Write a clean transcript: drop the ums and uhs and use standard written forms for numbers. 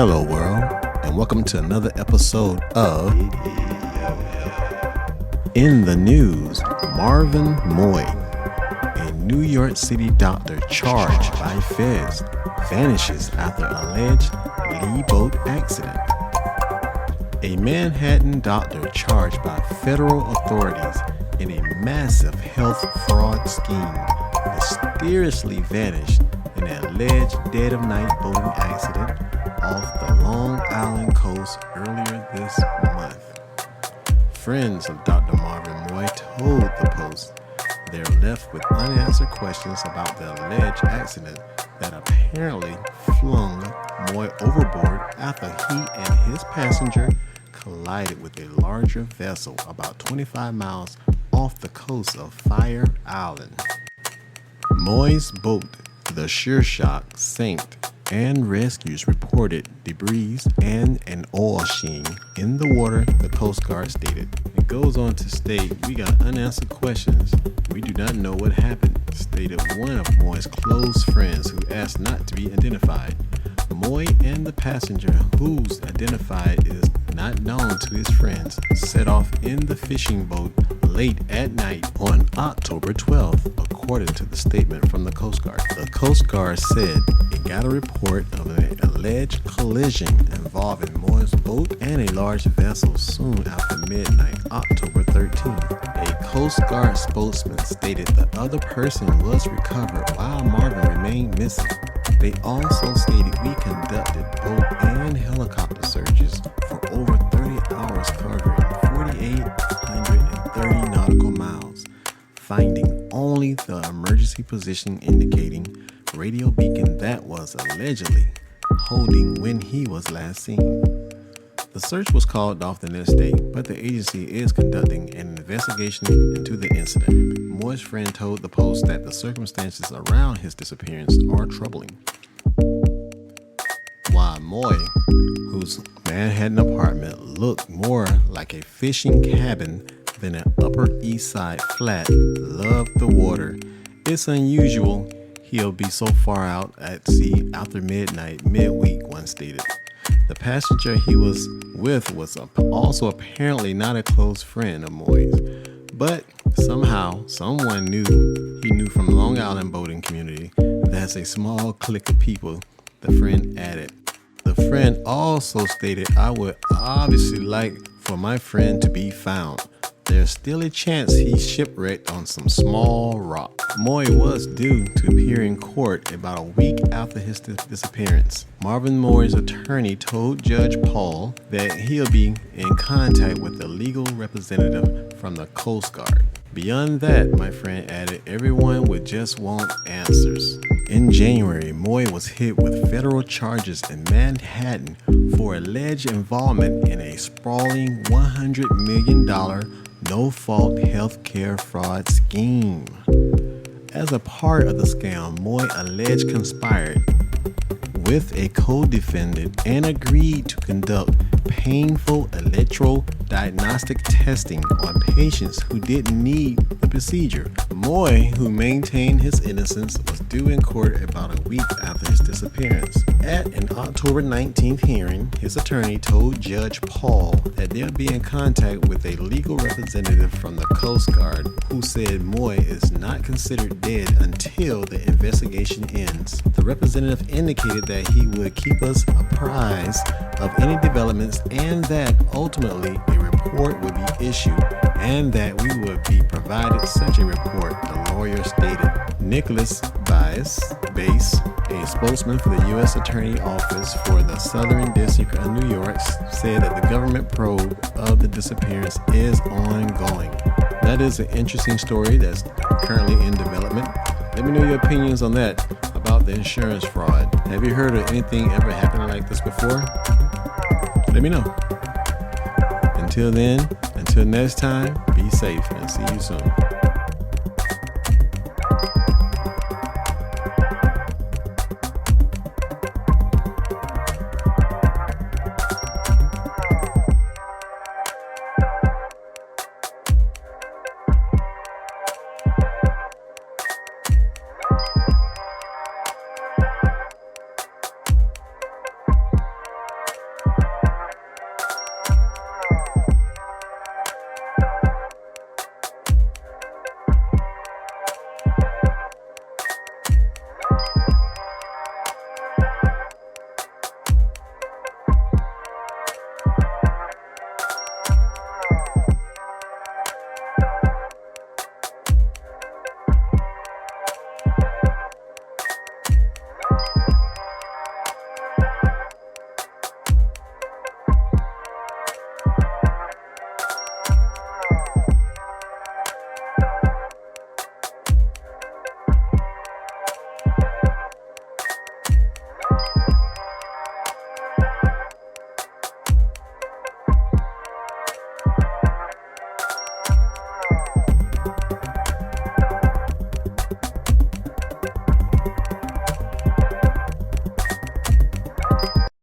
Hello world, and welcome to another episode of In the News. Marvin Moy, a New York City doctor charged by feds, vanishes after alleged Lee boat accident. A Manhattan doctor charged by federal authorities in a massive health fraud scheme mysteriously vanished in an alleged dead-of-night boating accident off the Long Island coast earlier this month. Friends of Dr. Marvin Moy told the Post they're left with unanswered questions about the alleged accident that apparently flung Moy overboard after he and his passenger collided with a larger vessel about 25 miles off the coast of Fire Island. Moy's boat, the Sure Shock, sank, and rescues reported debris and an oil sheen in the water, the Coast Guard stated. It goes on to state, "We got unanswered questions. We do not know what happened," stated one of Moy's close friends who asked not to be identified. Moy and the passenger, who's identified is not known to his friends, set off in the fishing boat late at night on October 12th, according to the statement from the Coast Guard. The Coast Guard said it got a report of an alleged collision involving Moy's boat and a large vessel soon after midnight, October 13th. A Coast Guard spokesman stated the other person was recovered while Marvin remained missing. They also stated we conducted boat and helicopter searches for over 30 hours covering 4,830 nautical miles, finding only the emergency position indicating radio beacon that was allegedly holding when he was last seen. The search was called off the next day, but the agency is conducting an investigation into the incident. Moy's friend told the Post that the circumstances around his disappearance are troubling. While Moy, whose Manhattan apartment looked more like a fishing cabin than an Upper East Side flat, loved the water, it's unusual he'll be so far out at sea after midnight midweek, one stated. The passenger he was with was also apparently not a close friend of Moy's, but somehow someone he knew from Long Island boating community. That's a small clique of people, the friend added. The friend also stated, "I would obviously like for my friend to be found. There's still a chance he's shipwrecked on some small rock." Moy was due to appear in court about a week after his disappearance. Marvin Moy's attorney told Judge Paul that he'll be in contact with the legal representative from the Coast Guard. "Beyond that," my friend added, "everyone would just want answers." In January, Moy was hit with federal charges in Manhattan for alleged involvement in a sprawling $100 million no-fault healthcare fraud scheme. As a part of the scam, Moy alleged conspired with a co-defendant and agreed to conduct painful electrodiagnostic testing on patients who didn't need the procedure. Moy, who maintained his innocence, was due in court about a week after his disappearance. At an October 19th hearing, his attorney told Judge Paul that they'll be in contact with a legal representative from the Coast Guard who said Moy is not considered dead until the investigation ends. The representative indicated that he would keep us apprised of any developments and that ultimately a report would be issued and that we would be provided such a report, the lawyer stated. Nicholas Bass, a spokesman for the U.S. Attorney Office for the Southern District of New York, said that the government probe of the disappearance is ongoing. That is an interesting story that's currently in development. Let me know your opinions on that, about the insurance fraud. Have you heard of anything ever happening like this before? Let me know. Until then, until next time, be safe and see you soon.